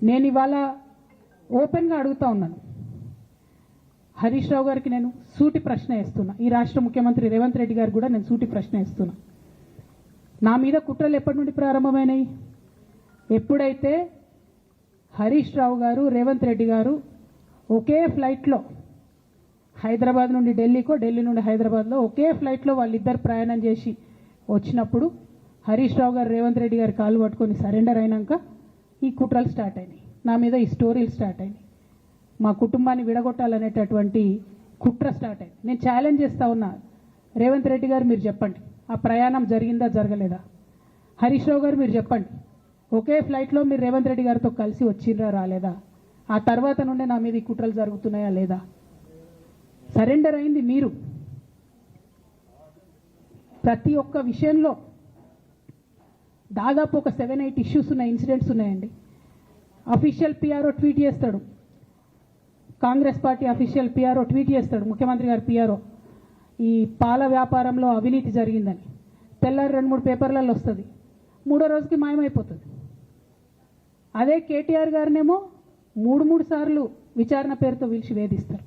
నేను ఇవాళ ఓపెన్గా అడుగుతా ఉన్నాను. హరీష్ రావు గారికి నేను సూటి ప్రశ్న వేస్తున్నా. ఈ రాష్ట్ర ముఖ్యమంత్రి రేవంత్ రెడ్డి గారు కూడా నేను సూటి ప్రశ్న వేస్తున్నా. నా మీద కుట్రలు ఎప్పటి నుండి ప్రారంభమైనాయి? ఎప్పుడైతే హరీష్ రావు గారు, రేవంత్ రెడ్డి గారు ఒకే ఫ్లైట్లో హైదరాబాద్ నుండి ఢిల్లీకో, ఢిల్లీ నుండి హైదరాబాద్లో ఒకే ఫ్లైట్లో వాళ్ళిద్దరు ప్రయాణం చేసి వచ్చినప్పుడు హరీష్ రావు గారు రేవంత్ రెడ్డి గారు కాళ్ళు పట్టుకొని సరెండర్ అయినాక ఈ కుట్రలు స్టార్ట్ అయినాయి. నా మీద ఈ స్టోరీలు స్టార్ట్ అయినాయి. మా కుటుంబాన్ని విడగొట్టాలనేటటువంటి కుట్ర స్టార్ట్ అయింది. నేను ఛాలెంజ్ చేస్తా ఉన్నా, రేవంత్ రెడ్డి గారు మీరు చెప్పండి, ఆ ప్రయాణం జరిగిందా జరగలేదా? హరీష్ రావు గారు మీరు చెప్పండి, ఒకే ఫ్లైట్లో మీరు రేవంత్ రెడ్డి గారితో కలిసి వచ్చిర్రా రాలేదా? ఆ తర్వాత నుండే నా మీద ఈ కుట్రలు జరుగుతున్నాయా లేదా? సరెండర్ అయింది మీరు. ప్రతి ఒక్క విషయంలో దాదాపు ఒక 7-8 ఇష్యూస్ ఉన్నాయి, ఇన్సిడెంట్స్ ఉన్నాయండి. అఫీషియల్ పిఆర్ఓ ట్వీట్ చేస్తాడు, Congress party official PRO tweet చేస్తాడు, ముఖ్యమంత్రి గారు పిఆర్ఓ, ఈ పాల వ్యాపారంలో అవినీతి జరిగిందని. తెల్లారి 2-3 పేపర్లలో వస్తుంది, 3వ రోజుకి మాయమైపోతుంది. అదే కేటీఆర్ గారినేమో 3 సార్లు విచారణ పేరుతో పిలిచి వేధిస్తారు.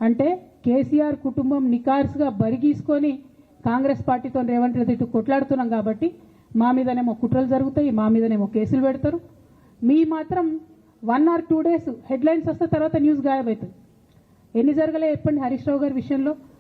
అంటే కేసీఆర్ కుటుంబం నికార్స్గా బరిగీసుకొని కాంగ్రెస్ పార్టీతో రేవంత్ రెడ్డి కొట్లాడుతున్నాం కాబట్టి మా మీదనేమో కుట్రలు జరుగుతాయి, మా మీదనేమో కేసులు పెడతారు. మీ మాత్రం 1 or 2 days హెడ్లైన్స్ వస్తే తర్వాత న్యూస్ గాయబవుతుంది. ఎన్ని జరగలే చెప్పండి హరీష్ రావు గారి విషయంలో?